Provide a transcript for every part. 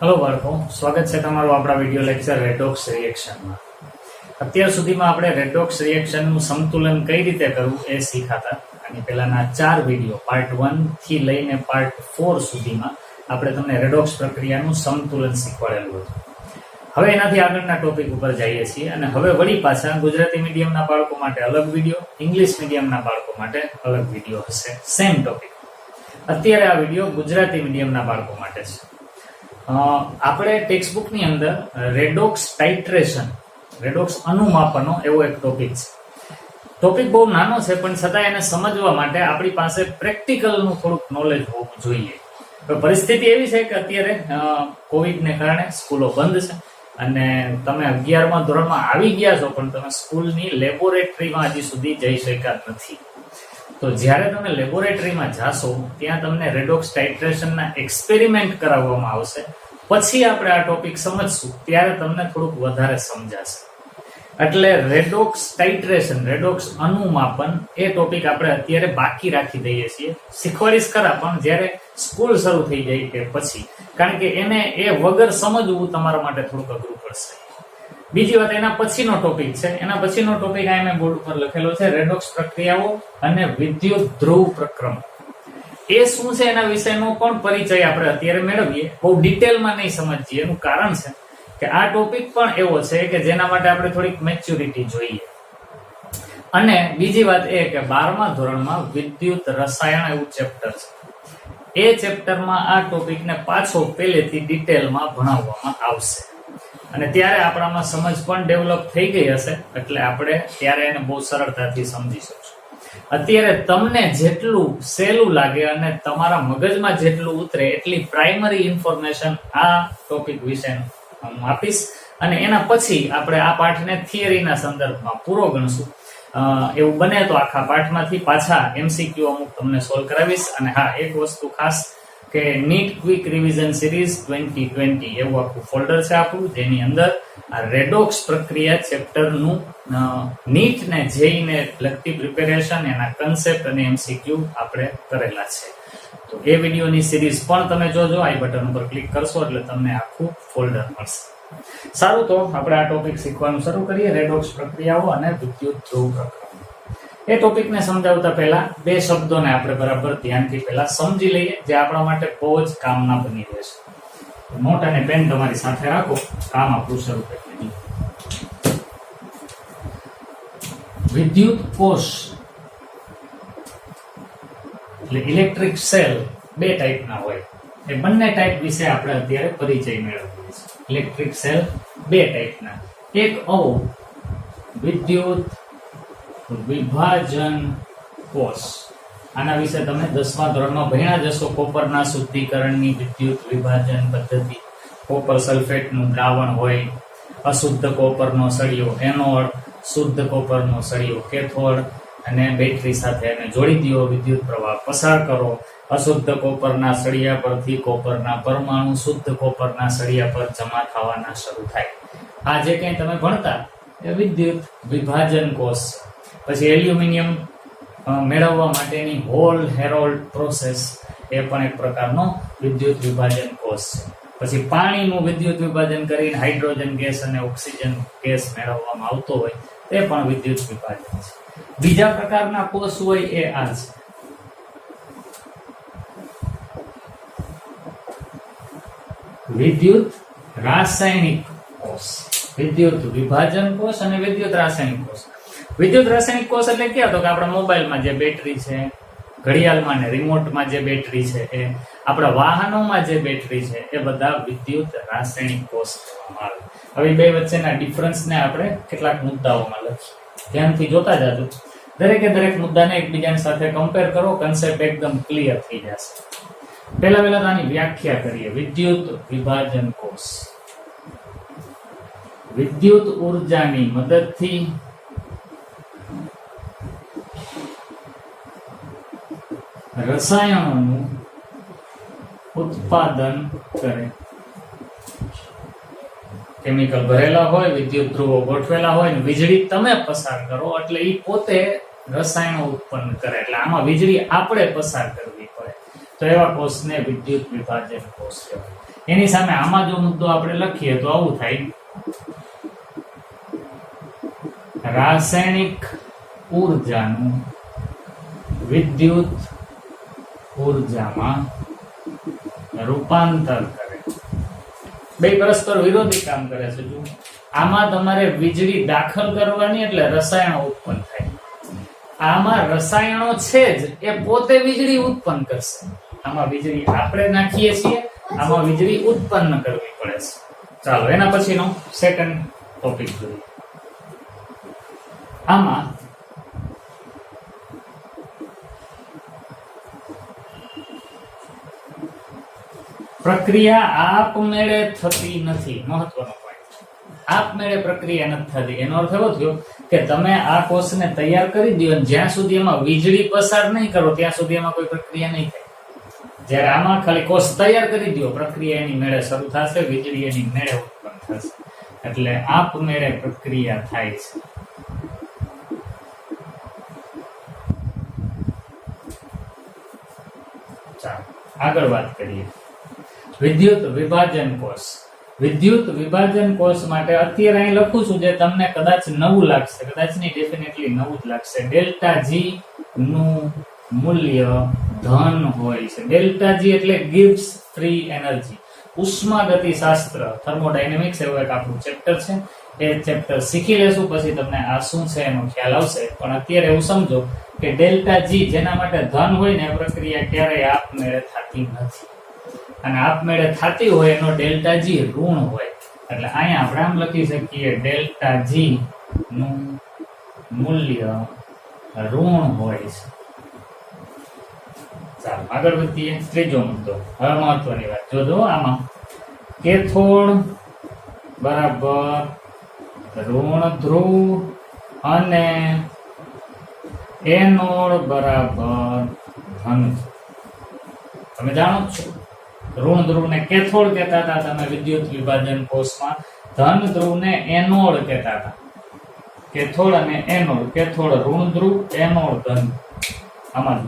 Hello બાળકો, સ્વાગત છે તમારું આપણા વિડિયો લેક્ચર રેડોક્સ રિએક્શનમાં. અત્યાર સુધીમાં આપણે રેડોક્સ રિએક્શનનું સંતુલન કઈ રીતે કરવું એ શીખાતા. આની પહેલાના 4 વિડિયો પાર્ટ 1 થી લઈને પાર્ટ 4 સુધીમાં આપણે તમને રેડોક્સ પ્રક્રિયાનું સંતુલન શીખવાડેલું હતું. હવે એનાથી આગળના ટોપિક ઉપર જઈએ છીએ અને હવે વળી પાછા ગુજરાતી મીડિયમના બાળકો માટે અલગ વિડિયો, ઇંગ્લિશ મીડિયમના બાળકો માટે અલગ વિડિયો હશે સેમ ટોપિક. અત્યારે આ વિડિયો ગુજરાતી મીડિયમના બાળકો માટે છે. આપણે ટેક્સ્ટબુક ની અંદર રેડોક્સ ટાઇટ્રેશન, રેડોક્સ અનુમાપનો એવો એક ટોપિક છે. ટોપિક બહુ નાનો છે પણ છતાં એને સમજવા માટે આપણી પાસે પ્રેક્ટિકલનું થોડુંક નોલેજ હોવું જોઈએ. પરિસ્થિતિ એવી છે કે અત્યારે કોવિડને કારણે સ્કૂલો બંધ છે અને તમે 11મા ધોરણમાં આવી ગયા છો પણ તમે સ્કૂલની લેબોરેટરીમાં હજી સુધી જઈ શક્યા નથી. તો જ્યારે તમે લેબોરેટરીમાં જાશો ત્યાં તમને રેડોક્સ ટાઇટ્રેશનના એક્સપેરિમેન્ટ કરાવવામાં આવશે. પછી આપણે આ ટોપિક સમજશું ત્યારે તમને થોડુંક વધારે સમજાશે. એટલે રેડોક્સ ટાઇટ્રેશન, રેડોક્સ અનુમાપન એ ટોપિક આપણે અત્યારે બાકી રાખી દઈએ છીએ. શીખવાડીશ ખરા પણ જ્યારે સ્કૂલ શરૂ થઈ જાય કે પછી, કારણ કે એને એ વગર સમજવું તમારા માટે થોડુંક અઘરું પડશે. બીજી વાત, એના પછીનો ટોપિક છે. એના પછીનો ટોપિક આ મેં બોર્ડ ઉપર લખેલો છે, રેડોક્સ પ્રક્રિયાઓ અને વિદ્યુત ધ્રુવ પ્રક્રમ. એ શું છે એના વિશેનો પણ પરિચય આપણે અત્યારે મેળવીએ. બહુ ડિટેલમાં નહીં સમજીએ. એનું કારણ છે કે આ ટોપિક પણ એવો છે કે જેના માટે આપણે થોડીક મેચ્યોરિટી જોઈએ. અને બીજી વાત એ કે 12મા ધોરણમાં વિદ્યુત રસાયણ એવું ચેપ્ટર છે. એ ચેપ્ટરમાં આ ટોપિકને પાછો પહેલેથી ડિટેલમાં ભણાવવામાં આવશે અને ત્યારે આપણામાં સમજ પણ ડેવલપ થઈ ગઈ હશે એટલે આપણે ત્યારે એને બહુ સરળતાથી સમજી શકશું. અત્યારે તમને જેટલું સહેલું લાગે અને તમારા મગજમાં જેટલું ઉતરે એટલી પ્રાઇમરી ઇન્ફોર્મેશન આ ટોપિક વિશે હું આપીશ અને એના પછી આપણે આ પાઠને થિયરીના સંદર્ભમાં પૂરો ગણશું. એવું બને તો આખા પાઠમાંથી પાછા MCQ અમુક તમને સોલ્વ કરાવીશ. અને હા, એક વસ્તુ ખાસ કે નીટ ક્વિક રિવિઝન સિરીઝ 2020 એવું આખું ફોલ્ડર છે આપણું, જેની અંદર આ રેડોક્સ પ્રક્રિયા ચેપ્ટરનું નીટ ને જેઈ ને લગતી પ્રિપેરેશન, એના કન્સેપ્ટ અને MCQ આપણે કરેલા છે. તો એ વિડીયોની સિરીઝ પણ તમે જોજો. આઈ બટન ઉપર ક્લિક કરશો એટલે તમને આખું ફોલ્ડર મળશે. સારું, તો આપણે આ ટોપિક શીખવાનું શરૂ કરીએ, રેડોક્સ પ્રક્રિયાઓ અને વિદ્યુત ધ્રુવ પ્રક્રિયા. એ ટોપિકને સમજાવતા પહેલા 2 શબ્દોને આપણે બરાબર ધ્યાનથી પહેલા સમજી લઈએ, જે આપણા માટે બહુ જ કામના બની રહેશે. નોટ અને પેન તમારી સાથે રાખો, કામ આપણું શરૂ કરીએ. વિદ્યુત કોષ એટલે ઇલેક્ટ્રિક સેલ 2 ટાઈપના હોય. એ બંને ટાઈપ વિશે આપણે અત્યારે પરિચય મેળવીએ છીએ. ઇલેક્ટ્રિક સેલ 2 ટાઈપના. એક વિદ્યુત વિભાજન કોષ. આના વિશે તમે 10મા ધોરણમાં ભણ્યા જ હશો. કોપરના શુદ્ધિકરણની વિદ્યુત વિભાજન પદ્ધતિ. કોપર સલ્ફેટનું દ્રાવણ હોય, અશુદ્ધ કોપરનો સળિયો એનોડ, શુદ્ધ કોપરનો સળિયો કેથોડ, અને બેટરી સાથે એને જોડી દો, વિદ્યુત પ્રવાહ પસાર કરો. અશુદ્ધ કોપરના સળિયા પરથી કોપરના પરમાણુ શુદ્ધ કોપરના સળિયા પર જમા થવાના શરૂ થાય. આ જે કંઈ તમે ભણતા એ વિદ્યુત વિભાજન કોષ. પછી એલ્યુમિનિયમ મેળવવા માટેની હોલ હેરોલ્ડ પ્રોસેસ, એ પણ એક પ્રકારનો વિદ્યુત વિભાજન કોષ છે. પછી પાણીનું વિદ્યુત વિભાજન કરીને હાઇડ્રોજન ગેસ અને ઓક્સિજન ગેસ મેળવવામાં આવતો હોય તે પણ વિદ્યુત વિભાજન છે. બીજા પ્રકારના કોષ હોય એ આ છે. વિદ્યુત રાસાયણિક કોષ, વિદ્યુત વિભાજન કોષ અને વિદ્યુત રાસાયણિક કોષ. વિદ્યુત રાસાયણિક કોષ એટલે ક્યાં? તો કે આપણા મોબાઈલમાં જે બેટરી છે, ઘડિયાળમાં ને રિમોટમાં જે બેટરી છે, એ આપણા વાહનોમાં જે બેટરી છે, એ બધા વિદ્યુત રાસાયણિક કોષ કહેવામાં આવે. હવે 2 વચ્ચેના ડિફરન્સને આપણે કેટલાક મુદ્દાઓમાં લખીએ. ધ્યાનથી જોતા જાજો. દરેકે દરેક મુદ્દાને એકબીજાની સાથે કમ્પેર કરો, કન્સેપ્ટ એકદમ ક્લિયર થઈ જશે. પહેલા આની વ્યાખ્યા કરીએ. વિદ્યુત વિભાજન કોષ વિદ્યુત ઉર્જાની મદદથી રસાયણોનું ઉત્પાદન કરે. કેમિકલ ભરેલા હોય, વિદ્યુત ધ્રુવો ગોઠવેલા હોય, વીજળી તમે પસાર કરો એટલે એ પોતે રસાયણો ઉત્પન્ન કરે. એટલે આમાં વીજળી આપણે પસાર કરવી પડે. તો એવા કોષને વિદ્યુત વિભાજન કોષ કહેવાય. એની સામે આમાં જો મુદ્દો આપણે લખીએ તો આવું થાય: રાસાયણિક ઉર્જાનું વિદ્યુત ઉર્જામાં રૂપાંતર કરે. બે પરસ્પર વિરોધી કામ કરે છે. જો આમાં તમારે વીજળી દાખલ કરવાની એટલે રસાયણો ઉત્પન્ન થાય. આમાં રસાયણો છે જ એ પોતે વીજળી ઉત્પન્ન કરશે. આમાં વીજળી આપણે નાખીએ છીએ, આમાં વીજળી ઉત્પન્ન કરવી પડે છે. ચાલો એના પછીનો સેકન્ડ ટોપિક જોઈએ. આમાં પ્રક્રિયા આપમેળે થતી નથી. મહત્વનો પોઈન્ટ. આપમેળે પ્રક્રિયા નથી થતી એનો અર્થ એવો થયો કે તમે આ કોષને તૈયાર કરી દો, જ્યાં સુધી એમાં વીજળી પસાર નહીં કરો ત્યાં સુધી એમાં કોઈ પ્રક્રિયા નહીં થાય. જ્યારે આમાં ખાલી કોષ તૈયાર કરી દો, પ્રક્રિયા એની મેળે શરૂ થશે, વીજળી એની મેળે ઉત્પન્ન થશે. એટલે આપમેળે પ્રક્રિયા થાય છે. ચાલો આગળ વાત કરીએ. વિદ્યુત વિભાજન કોષ. વિદ્યુત વિભાજન કોષ માટે અત્યારે અહીં લખું છું, જે તમને કદાચ નવું લાગશે, કદાચ નહીં, ડેફિનેટલી નવું જ લાગશે. ડેલ્ટા જી નું મૂલ્ય ધન હોય છે. ડેલ્ટા જી એટલે ગિવ્સ ફ્રી એનર્જી. ઉષ્માગતિશાસ્ત્ર, થર્મોડાયનેમિક્સ એવું એક આપણું ચેપ્ટર છે. એ ચેપ્ટર શીખી લેશું, પછી તમને આ શું છે એનો ખ્યાલ આવશે. પણ અત્યારે એવું સમજો કે ડેલ્ટા જી જેના માટે ધન હોય ને, એ પ્રક્રિયા ક્યારેય આપમેળે થતી નથી. અને આપમેળે થતી હોય એનો ડેલ્ટા જી ઋણ હોય. એટલે અહીંયા આપણે આમ લખી શકીએ: ડેલ્ટા જી નું મૂલ્ય ઋણ હોય છે. ચાલો આગળ વધીએ. ત્રીજો મુદ્દો, હવે મહત્વની વાત જોજો. આમાં કેથોડ બરાબર ઋણ ધ્રુવ અને એનોડ બરાબર ધન. તમે જાણો છો ઋણ ધ્રુવ ને કેથોડ કહેતા હતા તમે વિદ્યુત વિભાજન કોષમાં. ધન ધ્રુવ ને એનોડ કહેતા હતા. કેથોડ અને એનોડ. કેથોડ ઋણ ધ્રુવ, એનોડ ધન. આમાં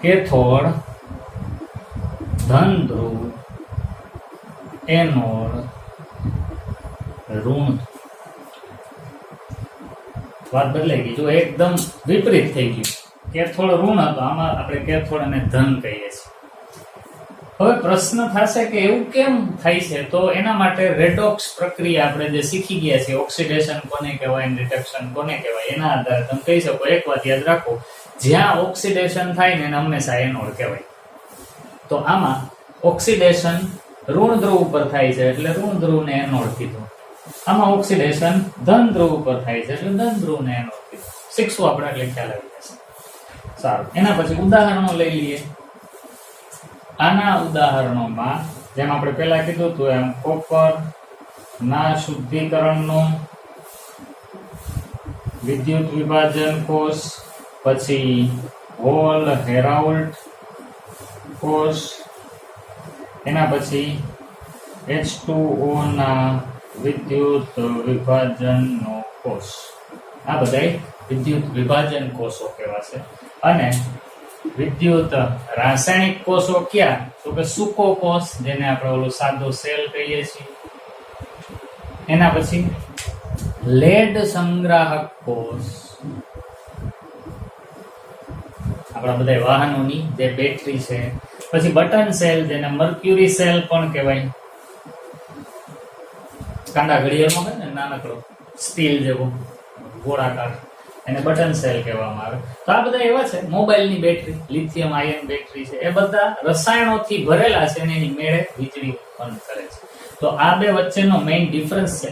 કેથોડ ધન ધ્રુવ, એનોડ ઋણ. વાત બદલાઈ ગઈ. જો એકદમ વિપરીત થઈ ગયું. કેથોડ ઋણ હતો, આમાં આપણે કેથોડ અને ધન કહીએ છીએ. હવે પ્રશ્ન થશે કે એવું કેમ થાય છે? તો એના માટે રેડોક્સ પ્રક્રિયા આપણે જે શીખી ગયા છે, ઓક્સિડેશન કોને કહેવાય, રિડક્શન કોને કહેવાય, એના આધારે તમે કહી શકો. એક વાત યાદ રાખો, જ્યાં ઓક્સિડેશન થાય ને એને હંમેશા એનોડ કહેવાય. તો આમાં ઓક્સિડેશન ઋણ ધ્રુવ ઉપર થાય છે એટલે ઋણ ધ્રુવને એનોડ કીધું. આમાં ઓક્સિડેશન ધન ધ્રુવ ઉપર થાય છે એટલે ધન ધ્રુવને એનોડ કીધું. શીખશું આપણે એટલે ખ્યાલ આવી જશે. સારું, એના પછી ઉદાહરણો લઈ લઈએ. આના ઉદાહરણોમાં જેમ આપણે પહેલા કીધું હતું એમ કોપર ના શુદ્ધિકરણનું વિદ્યુત વિભાજન કોષ, પછી હોલ હેરાઉલ્ટ કોષ, એના પછી H2O ના વિદ્યુત વિભાજનનો કોષ. આ બધા વિદ્યુત વિભાજન કોષો કહેવાશે. અને વિદ્યુત રાસાયણિક કોષો ક્યાં? તો કે સૂકો કોષ, જેને આપણે ઓલો સાદો સેલ કહીએ છીએ. એના પછી લેડ સંગ્રાહક કોષ, આપણા બધા વાહનોની જે બેટરી છે. પછી બટન સેલ, જેને મર્ક્યુરી સેલ પણ કહેવાય. કાંડા ઘડિયાળમાં હોય ને નાનકડો સ્ટીલ જેવો ગોળાકાર, એને બટન સેલ કહેવામાં આવે. તો આ બધા એવા છે. મોબાઈલની બેટરી, લિથિયમ આયન બેટરી છે, એ બધા રસાયણોથી ભરેલા છે અને એની મેળે વીજળી ઉત્પન્ન કરે છે. તો આ બે વચ્ચેનો મેઇન ડિફરન્સ છે.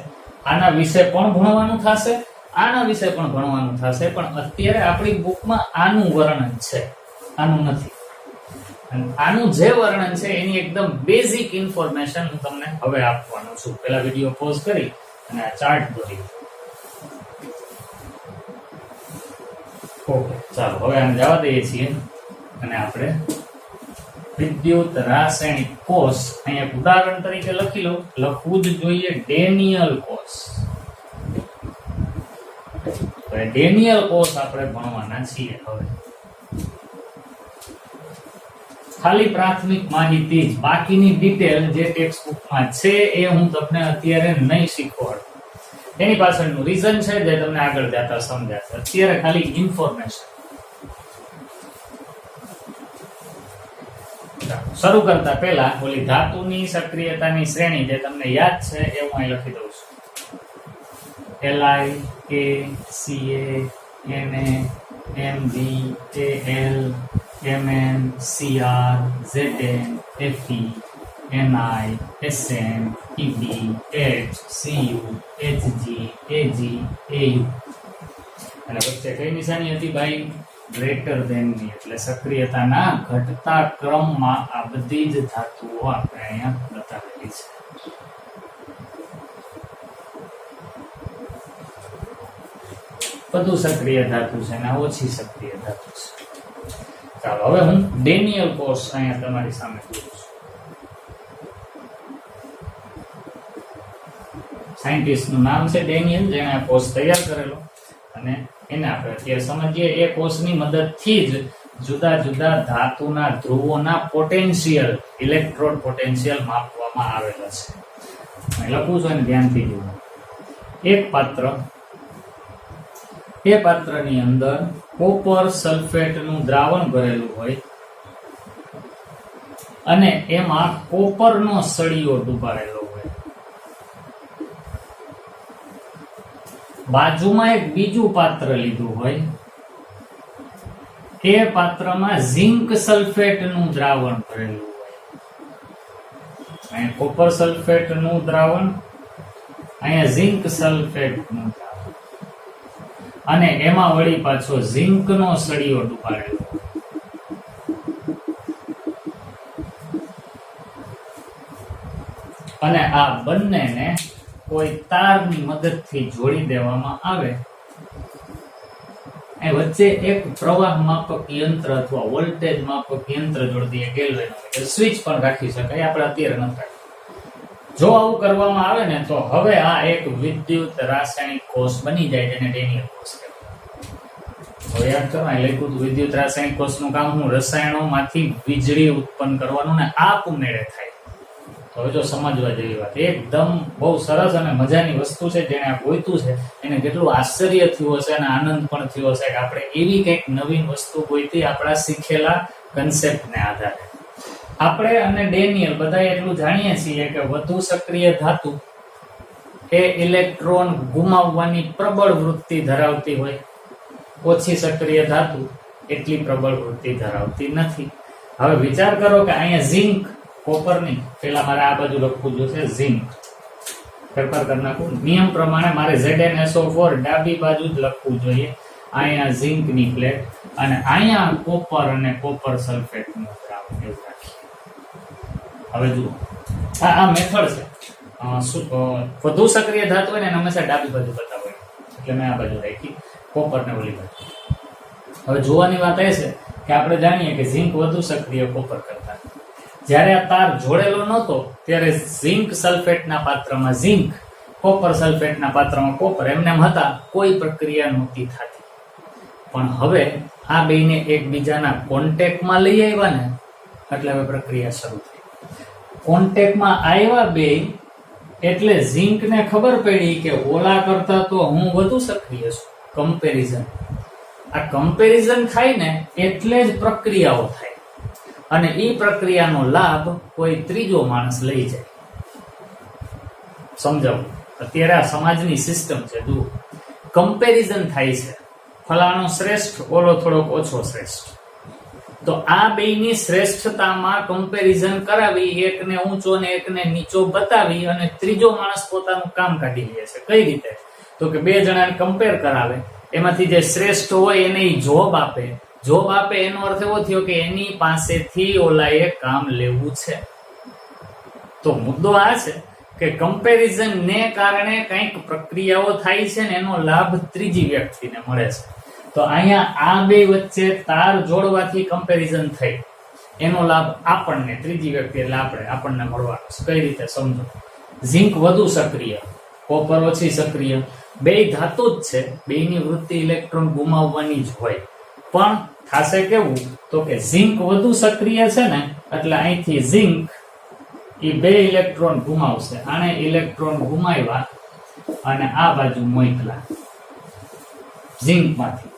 આના વિશે પણ ભણવાનું થશે, આના વિશે પણ ભણવાનું થશે. પણ અત્યારે આપણી બુકમાં આનું વર્ણન છે, આનું નથી. આનું જે વર્ણન છે એની એકદમ બેઝિક ઇન્ફોર્મેશન હું તમને હવે આપવાનો છું. પેલા વિડીયો પોઝ કરી અને આ ચાર્ટ દોરી. ઓકે, ચાલો હવે આને જવા દઈએ છીએ અને આપણે વિદ્યુત રાસાયણિક કોષ અહીંયા ઉદાહરણ તરીકે લખી લો. લખવું જ જોઈએ ડેનિયલ કોષ. ડેનિયલ કોષ આપણે ભણવાના છીએ. હવે ખાલી પ્રાથમિક માહિતી જ, બાકીની ડિટેલ જે ટેક્સ્ટ બુકમાં છે એ હું તમને અત્યારે નહીં શીખવાડું. એની પાછળનું રીઝન છે જે તમને આગળ જતા સમજાશે. અત્યારે ખાલી ઇન્ફોર્મેશન. શરૂ કરતા પહેલા ઓલી ધાતુની સક્રિયતાની શ્રેણી જે તમને યાદ છે એ હું અહીં લખી દઉં છું. Li, Ka, Na, Mb, Al, Mn, Cr, Zn, Fe, Ni, Sn, Eb, H, Cu, Hg, Ag, Au. અને વચ્ચે કઈ નિશાની હતી ભાઈ? ગ્રેટર ધેન ની. એટલે સક્રિયતાના ઘટતા ક્રમમાં આ બધી જ ધાતુઓ આપણે અહીંયા બતાવેલી છે. વધુ સક્રિય ધાતુ છે અને ઓછી સક્રિય ધાતુ છે. ચાલો હવે હું ડેનિયલ કોર્સ અહીંયા તમારી સામે કરું છું. સાયન્ટિસ્ટનું નામ છે ડેનિયલ, જેણે આ કોર્સ તૈયાર કરેલો. અને એને આપણે અત્યારે સમજીએ. એ કોર્સની મદદથી જ જુદા જુદા ધાતુના ધ્રુવોના પોટેન્શિયલ, ઇલેક્ટ્રોડ પોટેન્શિયલ માપવામાં આવેલા છે. લખું છું અને ધ્યાનથી જુઓ. એક પાત્ર, એ પાત્રની અંદર કોપર સલ્ફેટનું દ્રાવણ ભરેલું હોય અને એમાં કોપરનો સળિયો ડૂબાડેલો હોય. બાજુમાં એક બીજું પાત્ર લીધું હોય, એ પાત્રમાં ઝિંક સલ્ફેટનું દ્રાવણ ભરેલું હોય. અહીંયા કોપર સલ્ફેટનું દ્રાવણ, અહીંયા ઝિંક સલ્ફેટનું દ્રાવણ, અને એમાં વળી પાછો ઝિંકનો સળિયો ડૂબાડેલો. અને આ બંનેને કોઈ તારની મદદથી જોડી દેવામાં આવે. એ વચ્ચે એક પ્રવાહ માપક યંત્ર અથવા વોલ્ટેજ માપક યંત્ર જોડી દઈએ, ગેલ્વેનોમીટર. સ્વિચ પણ રાખી શકાય, આપણે અત્યારે નથી રાખી. જો આવું કરવામાં આવે ને તો હવે આ એક વિદ્યુત રાસાયણિક કોષ બની જાય, જેને ડેનિયલ કોષ કહેવાય. હવે યાદ કરો, અહીં લખ્યું હતું વિદ્યુત રાસાયણિક કોષનું કામ હું રસાયણોમાંથી વીજળી ઉત્પન્ન કરવાનું ને આપમેળે થાય. તો હવે જો સમજવા જેવી વાત, એકદમ બહુ સરસ અને મજાની વસ્તુ છે. જેને આ ગોઈતું છે એને કેટલું આશ્ચર્ય થયું હશે અને આનંદ પણ થયો હશે કે આપણે એવી કંઈક નવીન વસ્તુ ગોઈતી આપણા શીખેલા કન્સેપ્ટને આધારે. આપણે અને ડેનિયલ બધા એટલું જાણીએ છીએ કે વધુ સક્રિય ધાતુ એ ઇલેક્ટ્રોન ગુમાવવાની પ્રબળ વૃત્તિ ધરાવતી હોય, ઓછી સક્રિય ધાતુ એટલી પ્રબળ વૃત્તિ ધરાવતી નથી. હવે વિચાર કરો કે અહીંયા ઝિંક, કોપરની, પેલા મારે આ બાજુ લખવું જોશે ઝિંક, ફેરફાર કરી નાખું. નિયમ પ્રમાણે મારે ZnSO4 ડાબી બાજુ જ લખવું જોઈએ. અહીંયા ઝિંકની પ્લેટ અને અહીંયા કોપર અને કોપર સલ્ફેટનું દ્રાવણ એવું રાખીએ. હવે જુઓ, આ મેથડ છે. વધુ સક્રિય ધાતુ હોય ને એને હંમેશા ડાબી બાજુ બતાવો, એટલે મેં આ બાજુ રાખી, કોપર ને ઓલી બાજુ. હવે જોવાની વાત એ છે કે આપણે જાણીએ કે ઝિંક વધુ સક્રિય કોપર કરતા. જ્યારે આ તાર જોડેલો નહોતો ત્યારે ઝિંક સલ્ફેટના પાત્રમાં ઝિંક, કોપર સલ્ફેટના પાત્રમાં કોપર, એમને હતા, કોઈ પ્રક્રિયા નહોતી થતી. પણ હવે આ બેને એકબીજાના કોન્ટેક્ટમાં લઈ આવ્યા ને એટલે હવે પ્રક્રિયા શરૂ થઈ. કોન્ટેક્ટમાં આવ્યા બે એટલે ઝિંકને ખબર પડી કે ઓલા કરતા તો હું વધુ સક્રિય છું. કમ્પેરિઝન. આ કમ્પેરિઝન થાય ને એટલે જ પ્રક્રિયાઓ થાય અને એ પ્રક્રિયાનો લાભ કોઈ ત્રીજો માણસ લઈ જાય. સમજાવું, અત્યારે આ સમાજની સિસ્ટમ છે. જુઓ, કમ્પેરિઝન થાય છે, ફલાણો શ્રેષ્ઠ, ઓલો થોડોક ઓછો શ્રેષ્ઠ. તો આ બેયની શ્રેષ્ઠતામાં કમ્પેરિઝન કરાવી, એકને ઊંચો ને એકને નીચો બતાવી અને ત્રીજો માણસ પોતાનું કામ કાઢી લે છે. કઈ રીતે? તો કે બે જણાને કમ્પેર કરાવે, એમાંથી જે શ્રેષ્ઠ હોય એને જોબ આપે. જોબ આપે એનો અર્થ એવો થયો કે એની પાસેથી ઓલાએ કામ લેવું છે. તો મુદ્દો આ છે કે કમ્પેરિઝન ને કારણે કંઈક પ્રક્રિયાઓ થાય છે ને એનો લાભ ત્રીજી વ્યક્તિને મળે છે. તો અહીંયા આ બે વચ્ચે તાર જોડવાથી કમ્પેરિઝન થઈ, એનો લાભ આપણને, ત્રીજી વ્યક્તિ એટલે આપણને મળવાનો છે. કઈ રીતે સમજો? ઝિંક વધુ સક્રિય, કોપર ઓછી સક્રિય, બે ધાતુ જ છે, બેની વૃત્તિ ઇલેક્ટ્રોન ગુમાવવાની જ હોય. પણ થશે કેવું તો કે ઝિંક વધુ સક્રિય છે ને એટલે અહીંથી ઝિંક એ 2 ઇલેક્ટ્રોન ગુમાવશે. આને ઇલેક્ટ્રોન ગુમાવ્યા અને આ બાજુ મોકલા ઝિંકમાંથી.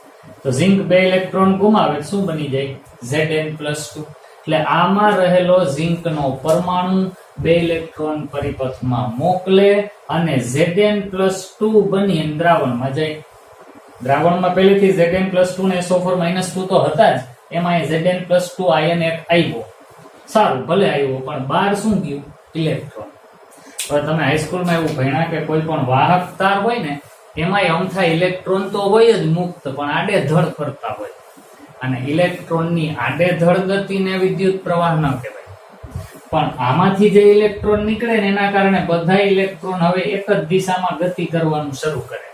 તો ઝિંક 2 ઇલેક્ટ્રોન ગુમાવે શું બની જાય Zn+2. એટલે આમાં રહેલો ઝિંકનો પરમાણુ 2 ઇલેક્ટ્રોન પરિપથમાં મોકલે અને Zn+2 બની દ્રાવણમાં જાય. દ્રાવણમાં પહેલેથી Zn+2 ને SO4-2 તો હતા જ, એમાં Zn+2 આયન એક આવ્યો. સારું, ભલે આવ્યો, પણ બહાર શું ગયું? ઇલેક્ટ્રોન. હવે તમે હાઈસ્કૂલમાં એવું ભણ્યા કે કોઈ પણ વાહક તાર હોય ને એમાં અમથા ઇલેક્ટ્રોન તો હોય જ મુક્ત, પણ આડેધડ ફરતા હોય. અને ઇલેક્ટ્રોનની આડેધડ ગતિને વિદ્યુત પ્રવાહ ન કહેવાય. પણ આમાંથી જે ઇલેક્ટ્રોન નીકળે ને એના કારણે બધા ઇલેક્ટ્રોન હવે એક જ દિશામાં ગતિ કરવાનું શરૂ કરે.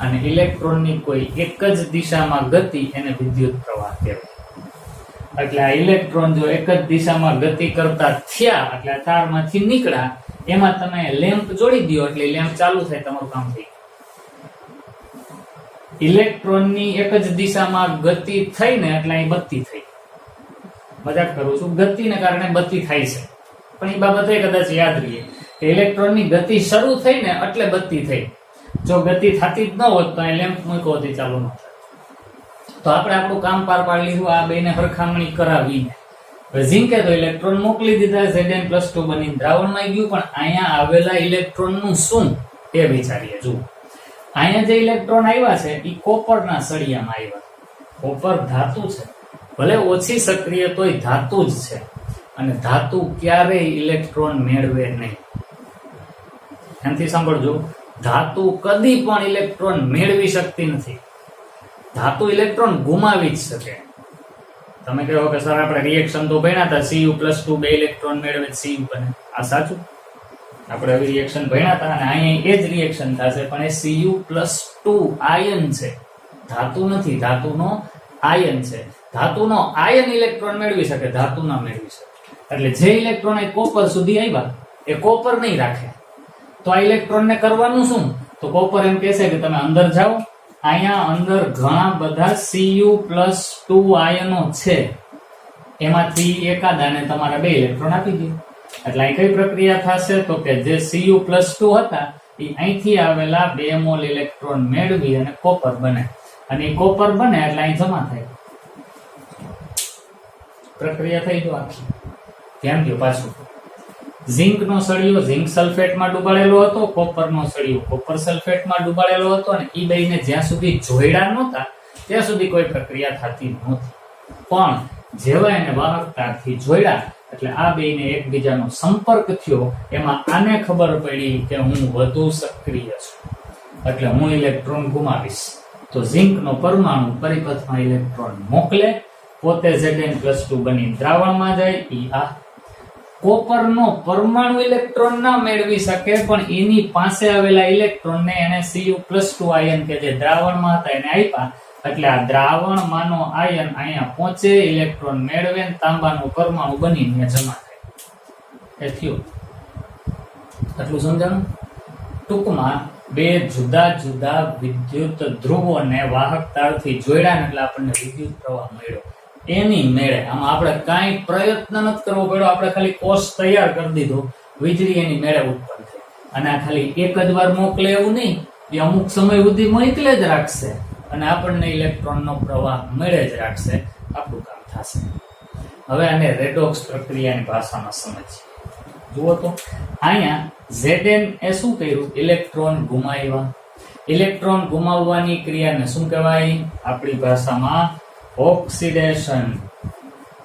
અને ઇલેક્ટ્રોનની કોઈ એક જ દિશામાં ગતિ એને વિદ્યુત પ્રવાહ કહેવાય. એટલે આ ઇલેક્ટ્રોન જો એક જ દિશામાં ગતિ કરતા થયા એટલે આ તારમાંથી નીકળ્યા, એમાં તમે લેમ્પ જોડી દો એટલે લેમ્પ ચાલુ થાય, તમારું કામ થઈ ગયું. ઇલેક્ટ્રોનની એક જ દિશામાં ગતિ થઈ ને એટલે અહીં બત્તી થઈ. મજાક કરું છું, ગતિને કારણે બત્તી થાય છે, પણ એ બાબતે કદાચ યાદ રહીએ કે ઇલેક્ટ્રોનની ગતિ શરૂ થઈ ને એટલે બત્તી થઈ. જો ગતિ થતી જ ન હોત તો અહીં લેમ્પ મૂક્યો હોત ચાલુ ન થાય. તો આપણે આપણું કામ પાર પાડી લીધું, આ બેને સરખામણી કરાવીને. હવે ઝિંકે તો ઇલેક્ટ્રોન મોકલી દીધા, Zn+2 બની દ્રાવણમાં ગયું, પણ અહીંયા આવેલા ઇલેક્ટ્રોનનું શું એ વિચારીએ. જુઓ, અહીંયા જે ઇલેક્ટ્રોન આવ્યા છે એ કોપરના સળિયામાં આવ્યા. કોપર ધાતુ છે, ભલે ઓછી સક્રિય તોય ધાતુ જ છે, અને ધાતુ ક્યારેય ઇલેક્ટ્રોન મેળવે નહીં. ધ્યાનથી સાંભળજો, ધાતુ કદી પણ ઇલેક્ટ્રોન મેળવી શકતી નથી. ધાતુ ઇલેક્ટ્રોન ગુમાવી જ શકે. તમે કહો કે સર આપણે રિએક્શન તો ભણ્યા હતા, Cu+2 2 ઇલેક્ટ્રોન મેળવે Cu બને. આ સાચું, આપણે હવે રિએક્શન ભણ્યા હતા અને અહીંયા એ જ રિએક્શન થશે, પણ એ Cu+2 આયન છે, ધાતુ નથી, ધાતુનો આયન છે. ધાતુનો આયન ઇલેક્ટ્રોન મેળવી શકે, ધાતુ ના મેળવી શકે. એટલે જે ઇલેક્ટ્રોન એ કોપર સુધી આવ્યા એ કોપર નહીં રાખે. તો આ ઇલેક્ટ્રોનને કરવાનું શું? તો કોપર એમ કહેશે કે તમે અંદર જાઓ, અહીંયા અંદર ઘણા બધા Cu+2 આયનો છે, એમાંથી એકાદાને તમારા 2 ઇલેક્ટ્રોન આપી દો. એટલે અહીં કઈ પ્રક્રિયા થશે તો કે જે Cu+2 હતા એ અહીંથી આવેલા 2 મોલ ઇલેક્ટ્રોન મેળવી અને કોપર બને, અને એ કોપર બને એટલે અહીં જમા થાય. પ્રક્રિયા થઈ જો આખી. ધ્યાન દો પાછું, ઝિંકનો સળિયો ઝિંક સલ્ફેટમાં ડુબાડેલો હતો, કોપરનો સળિયો કોપર સલ્ફેટમાં ડુબાડેલો હતો, અને એ બેને જ્યાં સુધી જોડ્યા નહોતા ત્યાં સુધી કોઈ પ્રક્રિયા થતી નહોતી. પણ જેવા એને વાહકતાથી જોડ્યા એટલે આ બેને એકબીજાનો સંપર્ક થયો, એમાં આને ખબર પડી કે હું વધુ સક્રિય છું એટલે હું ઇલેક્ટ્રોન ગુમાવીશ. તો ઝિંકનો પરમાણુ પરિપથમાં ઇલેક્ટ્રોન મોકલે, પોતે Zn+2 બની દ્રાવણમાં જાય. આ કોપરનો પરમાણુ ઇલેક્ટ્રોન ના મેળવી શકે, પણ એની પાસે આવેલા ઇલેક્ટ્રોનને એને Cu+2 આયન કે જે દ્રાવણમાં હતા એને આપ્યા, એટલે આ દ્રાવણમાંનો આયન અહીંયા પહોંચે, ઇલેક્ટ્રોન મેળવે, તાંબાનું પરમાણુ બનીને જમા થાય. એ થયું. આટલું સમજાણું? ટૂંકમાં 2 જુદા જુદા વિદ્યુત ધ્રુવોને વાહક તારથી જોડ્યા એટલે આપણને વિદ્યુત પ્રવાહ મળ્યો. એની મેળે આમાં આપણે કાંઈ પ્રયત્ન નથી કરવો પડ્યો, આપણે ખાલી કોષ તૈયાર કરી દીધો, વીજળી એની મેળે ઉત્પન્ન થઈ. અને આ ખાલી એક જ વાર મોકલે એવું નહીં, એ અમુક સમય સુધી મોકલે જ રાખશે અને આપણને ઇલેક્ટ્રોનનો પ્રવાહ મળે જ રાખશે, આપણું કામ થશે. હવે આને રેડોક્સ પ્રક્રિયાની ભાષામાં સમજીએ. જુઓ તો અહીંયા Zn એ શું કર્યું? ઇલેક્ટ્રોન ગુમાવ્યા. ઇલેક્ટ્રોન ગુમાવવાની ક્રિયાને શું કહેવાય? આપણી ભાષામાં ઓક્સિડેશન.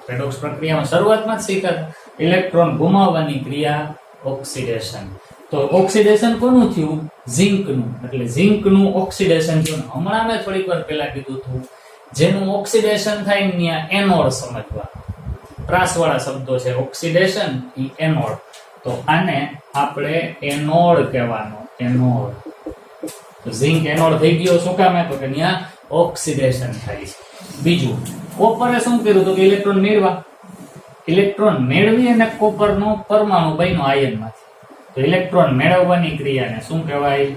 રેડોક્સ પ્રક્રિયામાં શરૂઆતમાં જ શીખ્યા, ઇલેક્ટ્રોન ગુમાવવાની ક્રિયા ઓક્સિડેશન. તો ઓક્સિડેશન કોનું થયું? ઝિંકનું. એટલે ઝિંકનું ઓક્સિડેશન થયું. હમણાં મેં થોડીક વાર પહેલા કીધું હતું, જેનું ઓક્સિડેશન થાય ત્યાં એનોડ સમજવા. ત્રાસવાળા શબ્દો છે, ઓક્સિડેશન ઈ એનોડ. તો આને આપણે એનોડ કહેવાનો, એનોડ. તો ઝિંક એનોડ થઈ ગયો, શું કામે? તો કે ત્યાં ઓક્સિડેશન થાય છે. બીજું, કોપરે શું કર્યું? તો કે ઇલેક્ટ્રોન મેળવા. ઇલેક્ટ્રોન મેળવી અને કોપરનો પરમાણુ બન્યો આયનમાંથી. તો ઇલેક્ટ્રોન મેળવવાની ક્રિયાને શું કહેવાય?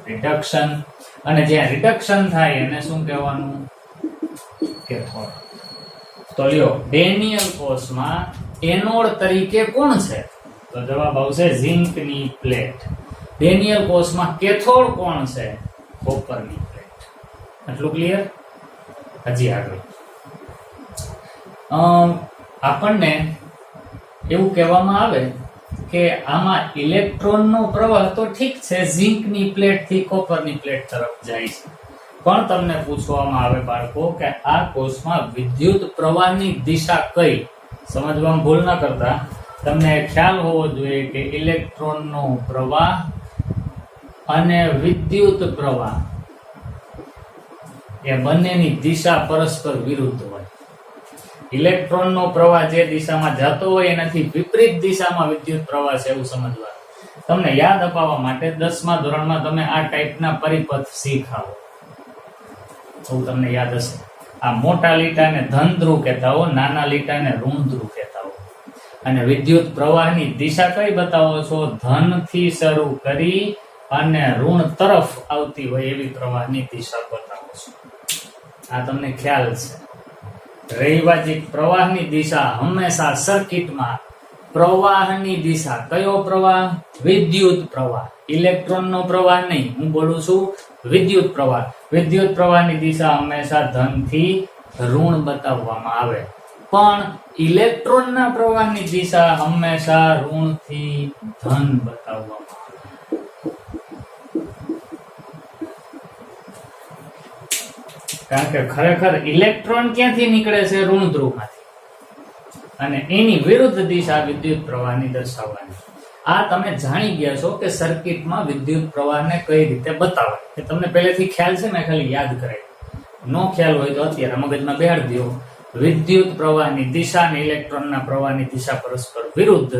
રિડક્શન. અને જ્યાં રિડક્શન થાય એને શું કહેવાનું? કેથોડ. તો લ્યો, ડેનિયલ કોષમાં એનોડ તરીકે કોણ છે? તો જવાબ આવશે ઝિંકની પ્લેટ. ડેનિયલ કોષમાં કેથોડ કોણ છે? કોપરની પ્લેટ. આટલું ક્લિયર? હજી આગળ આપણને એવું કહેવામાં આવે કે આમાં ઇલેક્ટ્રોનનો પ્રવાહ તો ઠીક છે, ઝિંકની પ્લેટ થી કોપરની પ્લેટ તરફ જાય છે, પણ તમને પૂછવામાં આવે બાળકો કે આ કોષમાં વિદ્યુત પ્રવાહની દિશા કઈ? સમજવામાં ભૂલ ના કરતા, તમને ખ્યાલ હોવો જોઈએ કે ઇલેક્ટ્રોનનો પ્રવાહ અને વિદ્યુત પ્રવાહ એ બંનેની દિશા પરસ્પર વિરુદ્ધ હોય. ઇલેક્ટ્રોનનો પ્રવાહ જે દિશામાં જતો હોય એનાથી વિપરીત દિશામાં વિદ્યુત પ્રવાહ છે એવું સમજવાનું. તમને યાદ અપાવવા માટે 10મા ધોરણમાં તમે આ ટાઈપના પરિપથ શીખાવો, તો તમને યાદ હશે. આ મોટા લીટાને ધન ધ્રુવ કહેતા હો, નાના લીટાને ઋણ ધ્રુવ કહેતા હો. અને વિદ્યુત પ્રવાહની દિશા કઈ બતાવો છો? ધન થી શરૂ કરી અને ઋણ તરફ આવતી હોય એવી પ્રવાહની દિશા બતાવો છો. આ તમને ખ્યાલ છે. રૈવાજિક પ્રવાહની દિશા હંમેશા સર્કિટમાં પ્રવાહની દિશા, કયો પ્રવાહ? વિદ્યુત પ્રવાહ. ઇલેક્ટ્રોનનો પ્રવાહ નહીં, હું બોલું છું વિદ્યુત પ્રવાહ. વિદ્યુત પ્રવાહની દિશા હંમેશા ધનથી ઋણ બતાવવામાં આવે, પણ ઇલેક્ટ્રોનના પ્રવાહની દિશા હંમેશા ઋણથી ધન બતાવવામાં આવે. કારણ કે ખરેખર ઇલેક્ટ્રોન ક્યાંથી નીકળે છે? ઋણ ધ્રુવમાંથી, અને એની વિરુદ્ધ દિશા વિદ્યુત પ્રવાહની દર્શાવવાની. આ તમે જાણી ગયા છો કે સર્કિટમાં વિદ્યુત પ્રવાહને કઈ રીતે બતાવાય. કે તમને પહેલેથી ખ્યાલ છે, મેં ખાલી યાદ કરાય. નો ખ્યાલ હોય તો અત્યારે મગજમાં બેહાડી દો. વિદ્યુત પ્રવાહની દિશા અને ઇલેક્ટ્રોનના પ્રવાહની દિશા પરસ્પર વિરુદ્ધ.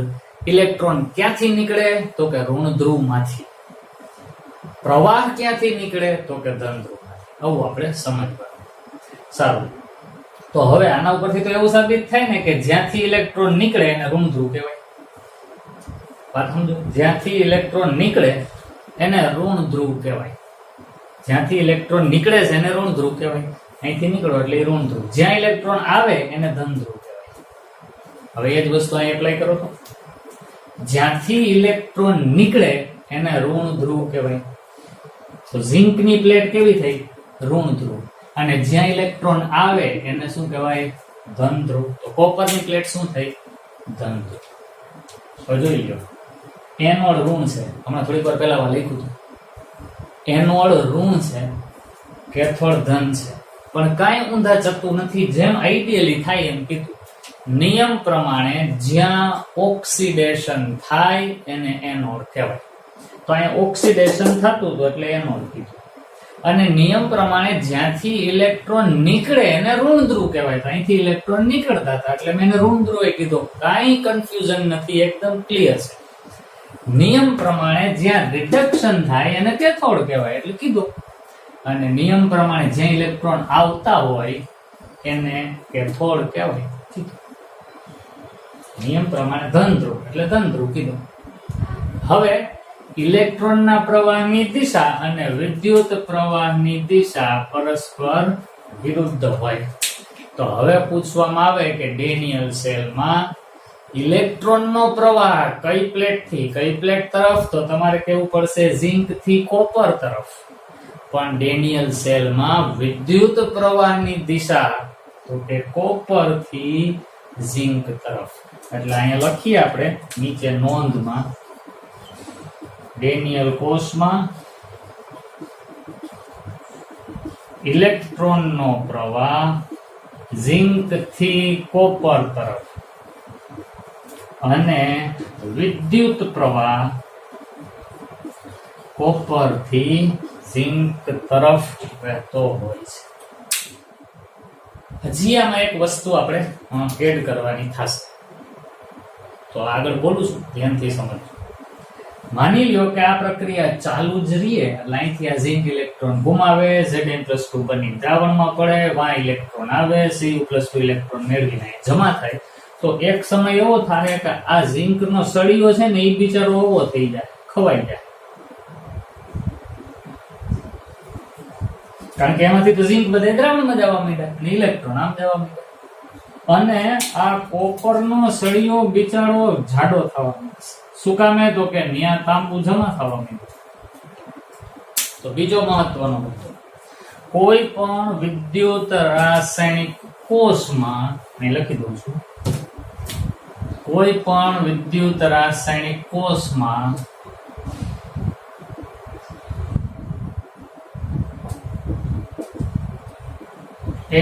ઇલેક્ટ્રોન ક્યાંથી નીકળે? તો કે ઋણ ધ્રુવમાંથી. પ્રવાહ ક્યાંથી નીકળે? તો કે ધન ધ્રુવ. આવું આપણે સમજવાનું. સારું, તો હવે આના ઉપરથી તો એવું સાબિત થાય ને કે જ્યાંથી ઇલેક્ટ્રોન નીકળે એને ઋણ ધ્રુવ કહેવાય. વાત સમજો? જ્યાંથી ઇલેક્ટ્રોન નીકળે એને ઋણ ધ્રુવ કહેવાય. જ્યાંથી ઇલેક્ટ્રોન નીકળે છે એને ઋણ ધ્રુવ કહેવાય. અહીંથી નીકળો એટલે ઋણ ધ્રુવ. જ્યાં ઇલેક્ટ્રોન આવે એને ધન ધ્રુવ કહેવાય. હવે એ જ વસ્તુ અહીં એપ્લાય કરો તો જ્યાંથી ઇલેક્ટ્રોન નીકળે એને ઋણ ધ્રુવ કહેવાય. તો ઝિંકની પ્લેટ કેવી થઈ? ઋણ ધ્રુવ. અને જ્યાં ઇલેક્ટ્રોન આવે એને શું કહેવાય? ધન ધ્રુવ. તો કોપરની પ્લેટ શું થઈ? ધન ધ્રુવ. હવે જોઈ લો, એનોડ ઋણ છે. હમણાં થોડીક વાર પહેલા લખ્યું હતું. એનોડ ઋણ છે, કેથોડ ધન છે, પણ કાંઈ ઊંધા ચકતું નથી. જેમ આઈડિયલી થાય એમ કીધું. નિયમ પ્રમાણે જ્યાં ઓક્સિડેશન થાય એને એનોડ કહેવાય. તો અહીંયા ઓક્સિડેશન થતું હતું એટલે એનોડ કીધું. અને નિયમ પ્રમાણે જ્યાંથી ઇલેક્ટ્રોન નીકળે એને ઋણ ધ્રુવ કહેવાય. તો અહીંથી ઇલેક્ટ્રોન નીકળતા હતા એટલે મેં એને ઋણ ધ્રુવ કીધો. કાંઈ કન્ફ્યુઝન નથી, એકદમ ક્લિયર છે. નિયમ પ્રમાણે જ્યાં રિડક્શન થાય એને કેથોડ કહેવાય એટલે કીધું. અને નિયમ પ્રમાણે જ્યાં ઇલેક્ટ્રોન આવતા હોય એને કેથોડ કહેવાય. નિયમ પ્રમાણે ધન ધ્રુવ એટલે ધન ધ્રુવ કીધું. હવે ઇલેક્ટ્રોનના પ્રવાહની દિશા અને વિદ્યુત પ્રવાહની દિશા પરસ્પર વિરુદ્ધ હોય. તો હવે પૂછવામાં આવે કે ડેનિયલ સેલમાં ઇલેક્ટ્રોનનો પ્રવાહ કઈ પ્લેટથી કઈ પ્લેટ તરફ? તો તમારે કહેવું પડશે ઝિંક થી કોપર તરફ. પણ ડેનિયલ સેલમાં વિદ્યુત પ્રવાહની દિશા તો કે કોપર થી ઝિંક તરફ. એટલે અહીંયા લખીએ આપણે નીચે નોંધમાં, ડેનિયલ કોષમાં ઇલેક્ટ્રોનનો પ્રવાહ ઝિંક થી કોપર તરફ અને વિદ્યુત પ્રવાહ કોપર થી ઝિંક તરફ વહેતો હોય છે. હજી આમાં એક વસ્તુ આપણે એડ કરવાની થશે, તો આગળ બોલું છું, ધ્યાનથી સમજો. માની લ્યો કે આ પ્રક્રિયા ચાલુ જ રહીએ એટલે અહીંથી આ ઝિંક ઇલેક્ટ્રોન ગુમાવે, Zn+2 બની દ્રાવણમાં પડે, વાય ઇલેક્ટ્રોન આવે, Cu+2 ઇલેક્ટ્રોન મેળવીને જમા થાય. તો એક સમય એવો થાય કે આ ઝિંકનો સળિયો છે ને એ બિચારો ઓવો થઈ જાય, ખવાઈ જાય. કારણ કે એમાંથી તો ઝીંક બધે દ્રાવણમાં જવા માંડ્યા અને ઇલેક્ટ્રોન આમ જવા માંડ્યા. અને આ કોપરનો સળિયો બિચારો જાડો થવા માંડે. શું કામે? તો કે ન્યા તાંબુ જમા થવા માંડ્યું. તો બીજો મહત્વનો મુદ્દો, કોઈ પણ વિદ્યુત રાસાયણિક કોષમાં, મેં લખી દઉં છું, કોઈ પણ વિદ્યુત રાસાયણિક કોષમાં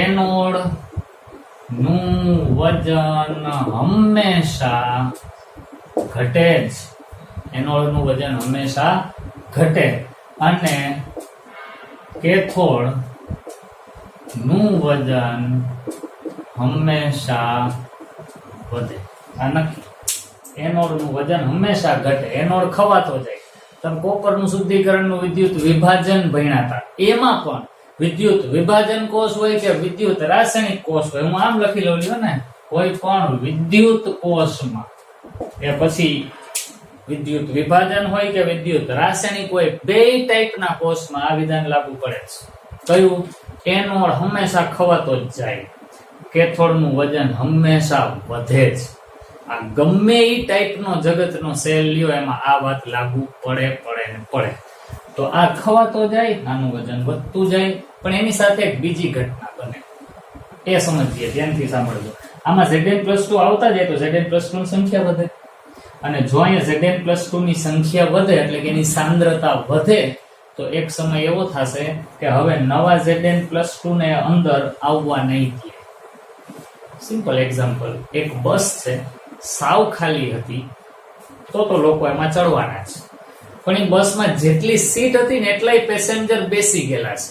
એનોડ નું વજન હંમેશા ઘટે જ. એનોડ નું વજન હંમેશા ઘટે અને કેથોડ નું વજન હંમેશા વધે. આ નક્કી. એનોડ નું વજન હંમેશા ઘટે. એનોડ ખવાતો જાય. તમે કોપર નું શુદ્ધિકરણ નું વિદ્યુત વિભાજન ભણ્યા હતા, એમાં પણ વિદ્યુત વિભાજન કોષ હોય કે વિદ્યુત રાસાયણિક કોષ હોય, હું આમ લખી લઉં છું ને, કોઈ પણ વિદ્યુત કોષમાં, એ પછી વિદ્યુત વિભાજન હોય કે વિદ્યુત રાસાયણિક હોય, બે ટાઈપના કોષમાં આ વિધાન લાગુ પડે છે. કયું? એનોડ હંમેશા ખવાતો જ જાય, કેથોડનું વજન હંમેશા વધે જ. આ ગમે એ ટાઈપનો જગતનો સેલ લ્યો, એમાં આ વાત લાગુ પડે ને પડે. તો આ ખવાતો જાય, આનું વજન વધતું જાય, પણ એની સાથે એક બીજી ઘટના બને, એ સમજીએ, ધ્યાનથી સાંભળજો. આમાં Zn+2 આવતા જાય તો Zn+2 ની સંખ્યા વધે, અને જો અહીંયા Zn+2 ની સંખ્યા વધે એટલે કે એની સાંદ્રતા વધે, તો એક સમય એવો થશે કે હવે નવા Zn+2 ને અંદર આવવા નહીં દે. સિમ્પલ એક્ઝામ્પલ, એક બસ છે, સાવ ખાલી હતી, તો લોકો એમાં ચડવાના છે, પણ એ બસમાં જેટલી સીટ હતી ને એટલાય પેસેન્જર બેસી ગયેલા છે,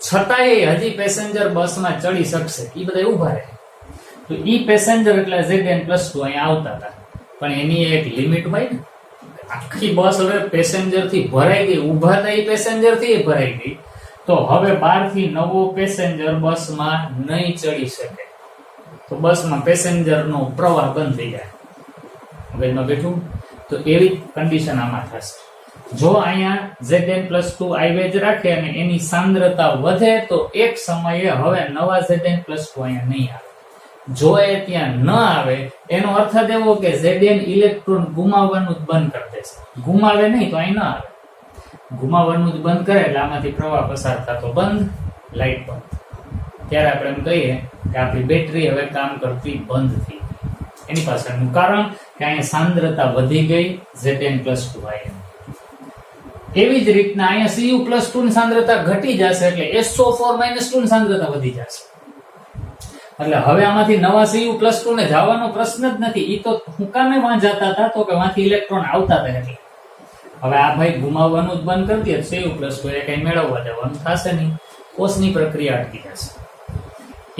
છતાંય હજી પેસેન્જર બસમાં ચડી શકશે, એ બધા ઉભા રહે. તો ઈ પેસેન્જર એટલે Zn+2 અહીંયા આવતા હતા, પણ એની એક લિમિટ હોય ને. આખી બસ હવે પેસેન્જર થી ભરાઈ ગઈ, ઉભા હતા એ પેસેન્જર થી ભરાઈ ગઈ, તો હવે બહારથી નવો પેસેન્જર બસમાં નહીં ચડી શકે, તો બસમાં પેસેન્જરનો પ્રવાહ બંધ થઈ જાય. મગજમાં બેઠું? તો એવી કન્ડિશન આમાં થશે. જો અહીંયા Zn+2 આવેજ રાખે અને એની સાંદ્રતા વધે, તો એક સમયે હવે નવા Zn+2 અહીંયા નહીં આવે. જો એ ત્યાં ન આવે, એનો અર્થ જ એવો કે Zn ઇલેક્ટ્રોન ગુમાવવાનું જ બંધ કરી દેશે. ગુમાવે નહીં તો અહીં ન આવે, ગુમાવવાનું જ બંધ કરે એટલે આમાંથી પ્રવાહ પસાર થતો બંધ, લાઈટ બંધ. ત્યારે આપણે એમ કહીએ કે આપણી બેટરી હવે કામ કરતી બંધ થઈ. એની પાછળનું કારણ કે અહીંયા સાંદ્રતા વધી ગઈ Zn+2 આયન. એવી જ રીતના અહીંયા Cu+2 ની સાંદ્રતા ઘટી જશે એટલે SO4 - 2 ની સાંદ્રતા વધી જશે. એટલે હવે આમાંથી નવા Cu+2 ને જવાનો પ્રશ્ન જ નથી. ઈ તો હુકામે વાં જતા હતા, તો કે વાંથી ઇલેક્ટ્રોન આવતા હતા. એટલે હવે આ ભાઈ ગુમાવવાનું જ બંધ કરી દે, Cu+2 એ કઈ મેળવવા જવાનું થશે નહીં, કોષની પ્રક્રિયા અટકી જશે.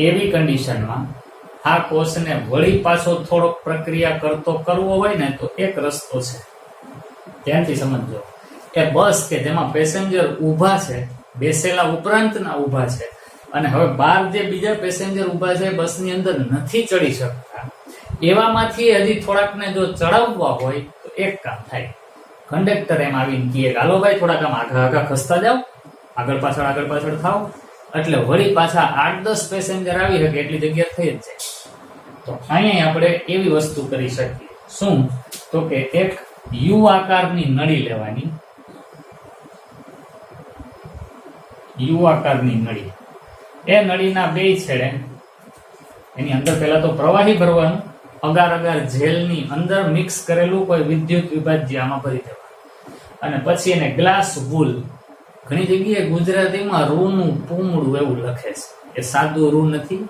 એવી કન્ડિશનમાં આ કોષને વળી પાછો થોડોક પ્રક્રિયા કરવો હોય ને, તો એક રસ્તો છે, ધ્યાનથી સમજજો. એ બસ કે જેમાં પેસેન્જર ઊભા છે, બેસેલા ઉપરાંતના ઊભા છે, અને હવે બહાર જે બીજા પેસેન્જર ઊભા છે બસની અંદર નથી ચડી શકતા, એવામાંથી હજી થોડાકને જો ચડાવવા હોય તો એક કામ થાય. કંડક્ટર એમ આવીને કહે, હાલો ભાઈ થોડાક આમ આગળ ખસતા જાઓ, આગળ પાછળ થાવ, એટલે વળી પાછા 8-10 પેસેન્જર આવી શકે એટલી જગ્યા થઈ જ જાય. તો અહીંયા આપણે એવી વસ્તુ કરી શકીએ. શું? તો કે એક યુ આકારની નળી લેવાની, યુ આકારની નળી. એ નળીના બે છેડે એની અંદર પહેલા તો પ્રવાહી ભરવાનું, અગાર જેલની અંદર મિક્સ કરેલું કોઈ વિદ્યુત વિભાજ્ય આમાં ભરી દેવાનું, અને પછી એને ગ્લાસ વૂલ, ઘણી જગ્યાએ ગુજરાતીમાં રૂનું પૂમડું એવું લખે છે, એ સાદું રૂ નથી,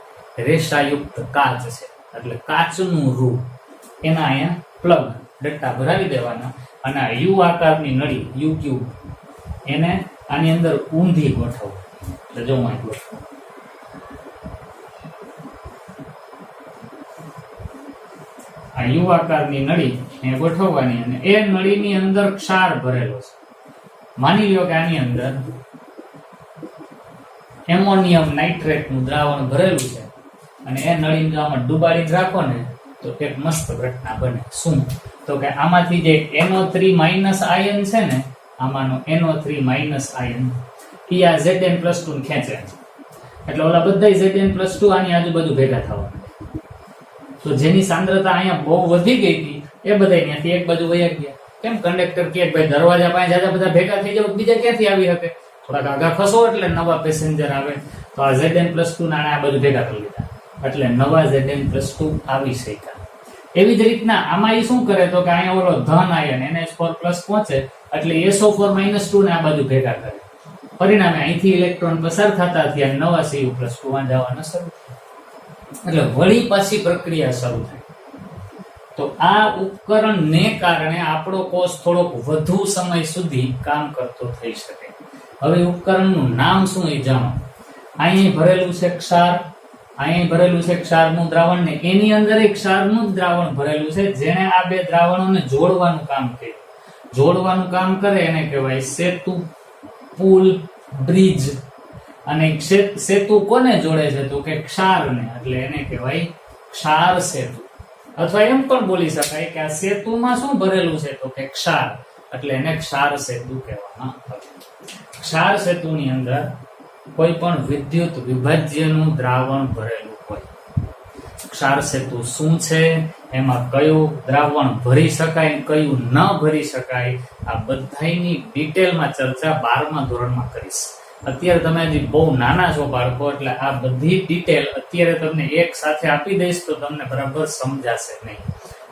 રેસાયુક્ત કાચ છે, એટલે કાચનું રૂ, એના અહીંયા પ્લગ ડટ્ટા ભરાવી દેવાના, અને આ યુ આકારની નળી, યુ ક્યુબ, એને આની અંદર ઊંધી ગોઠવો. એટલે જો હું ગોઠવો, આ યુ આકારની નળી એ ગોઠવવાની, અને એ નળીની અંદર ક્ષાર ભરેલો છે. માની લ્યો કે આની અંદર એમોનિયમ નાઇટ્રેટનું દ્રાવણ ભરેલું છે, અને એ નળીને આમાં ડુબાડીને રાખો ને તો એક મસ્ત ઘટના બને. શું? તો કે આમાંથી જે NO3- આયન છે ને, આમાંનો NO3- આયન, એ આ Zn+2 ને ખેંચે છે. એટલે ઓલા બધા Zn+2 આની આજુબાજુ ભેગા થવાના. તો જેની સાંદ્રતા અહીંયા બહુ વધી ગઈ હતી એ બધા અહીંયાથી એક બાજુ વયા ગયા. કેમ કંડક્ટર કહે ભાઈ દરવાજા પાસે જાજા બધા ભેગા થઈ જાવ, બીજા ક્યાંથી આવી શકે? થોડાક આગા ખસો એટલે નવા પેસેન્જર આવે. તો આ Zn+2 નાણા આ બધું ભેગા કરી લીધા એટલે નવા Zn+2 આવી શક્યા. એવી જ રીતના આમાં એ શું કરે તો કે અહીંયા ઓલો ધન આયન NH4+ પહોંચે એટલે SO4-2 ને આ બાજુ ભેગા કરે. પરિણામે અહીંથી ઇલેક્ટ્રોન પસાર થતા થયા નવા Cu+2 માં જવાના શરૂ થાય. એટલે વળી પાછી પ્રક્રિયા શરૂ થાય. તો આ ઉપકરણને કારણે આપણો કોષ થોડોક વધુ સમય સુધી કામ કરતો થઈ શકે. હવે ઉપકરણનું નામ શું એ જાણો. અહીં ભરેલું છે ક્ષાર, અહીં ભરેલું છે ક્ષારનું દ્રાવણ ને એની અંદર એક ક્ષારનું જ દ્રાવણ ભરેલું છે જેણે આ બે દ્રાવણોને જોડવાનું કામ કર્યું. જોડવાનું કામ કરે એને કહેવાય સેતુ, પુલ, બ્રિજ. અને સેતુ કોને જોડે છે તો કે ક્ષારને, એટલે એને કહેવાય ક્ષાર સેતુ. અથવા એમ પણ બોલી શકાય કે આ સેતુમાં શું ભરેલું છે તો કે ક્ષાર, એટલે એને ક્ષાર સેતુ કહેવામાં આવે. ક્ષાર સેતુની અંદર કોઈ પણ વિદ્યુત વિભાજ્યનું દ્રાવણ ભરેલું હોય. ક્ષાર સેતુ શું છે, એમાં કયું દ્રાવણ ભરી શકાય, કયું ન ભરી શકાય, આ બધાની ડિટેલમાં ચર્ચા 12મા ધોરણમાં કરીશ. અત્યારે તમે હજી બહુ નાના છો બાળકો, એટલે આ બધી ડિટેલ અત્યારે તમને એક સાથે આપી દઈશ તો તમને બરાબર સમજાશે નહીં.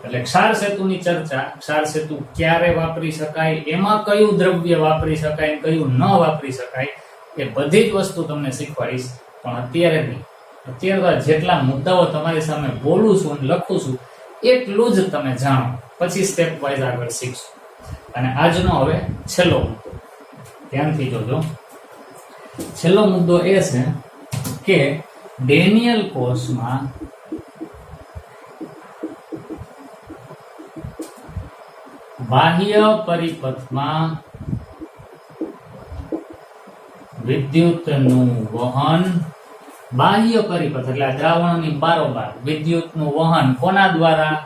એટલે ક્ષાર સેતુની ચર્ચા, ક્ષાર સેતુ ક્યારે વાપરી શકાય, એમાં કયું દ્રવ્ય વાપરી શકાય, કયું ન વાપરી શકાય, એ બધી જ વસ્તુ તમને શીખવાડીશ. પણ અત્યારે નહીં. અત્યારે તો જેટલા મુદ્દાઓ તમારી સામે બોલું છું અને લખું છું એટલું જ તમે જાણો, પછી સ્ટેપ વાઇઝ આગળ શીખશો. અને આજનો હવે છેલ્લો મુદ્દો ધ્યાનથી જોજો. છેલ્લો મુદ્દો એ છે કે ડેનિયલ કોષમાં બાહ્ય પરિપથમાં વિદ્યુતનું વહન, બાહ્ય પરિપથ એટલે દ્રાવણોની બારોબાર વિદ્યુતનું વહન કોના દ્વારા?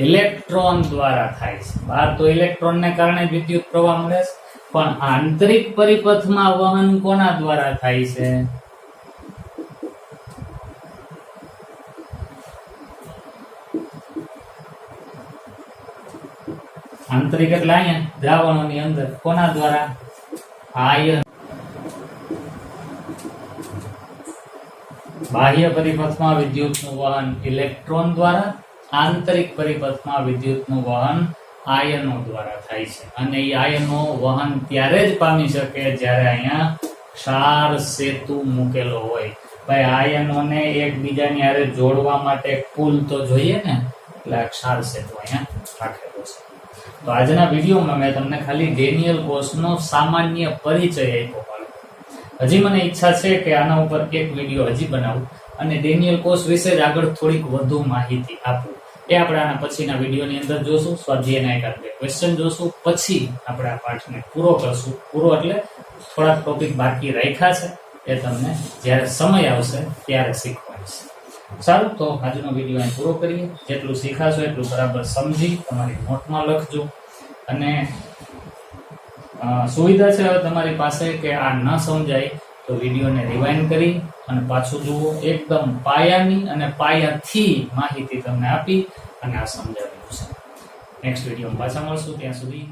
ઇલેક્ટ્રોન દ્વારા થાય છે. બહાર તો ઇલેક્ટ્રોનને કારણે વિદ્યુત પ્રવાહ મળે છે, પણ આંતરિક પરિપથમાં વહન કોના દ્વારા થાય છે? આંતરિક એટલે અહીંયા દ્રાવણોની અંદર કોના દ્વારા? આયન. બાહ્ય પરિપથમાં વિદ્યુતનું વહન ઇલેક્ટ્રોન દ્વારા, આંતરિક પરિપથમાં વિદ્યુતનું વહન આયનો દ્વારા થાય છે. અને એ આયનો વહન ત્યારે જ પામી શકે જ્યારે અહીંયા ક્ષાર સેતુ મૂકેલો હોય. ભાઈ આયનોને એકબીજાની હારે જોડવા માટે પુલ તો જોઈએ ને, એટલે આ ક્ષાર સેતુ અહીંયા રાખેલો છે. તો આજના વિડીયોમાં મેં તમને ખાલી ડેનિયલ કોષનો સામાન્ય પરિચય આપ્યો. હજી મને ઈચ્છા છે કે આના ઉપર એક વિડીયો હજી બનાવું અને ડેનિયલ કોષ વિશે જ આગળ થોડીક વધુ માહિતી આપું. એ આપણે આના પછીના વિડીયોની અંદર જોશું. સ્વાધ્યાયના એકાદ બે ક્વેશ્ચન જોશું, પછી આપણે આ પાઠને પૂરો કરશું. પૂરો એટલે થોડાક ટોપિક બાકી રાખ્યા છે, એ તમને જ્યારે સમય આવશે ત્યારે શીખવાડીશ. સારું, તો આજનો વિડીયો અહીં પૂરો કરીએ. જેટલું શીખાશો એટલું બરાબર સમજી તમારી નોટમાં લખજો. અને સુવિધા છે હવે તમારી પાસે કે આ ન સમજાય તો વિડીયોને રિવાઇન્ડ કરી અને પાછું જુઓ. એકદમ પાયાની અને પાયાથી માહિતી તમને આપી અને આ સમજાવેલું છે. નેક્સ્ટ વિડીયોમાં પાછા મળશું. ત્યાં સુધી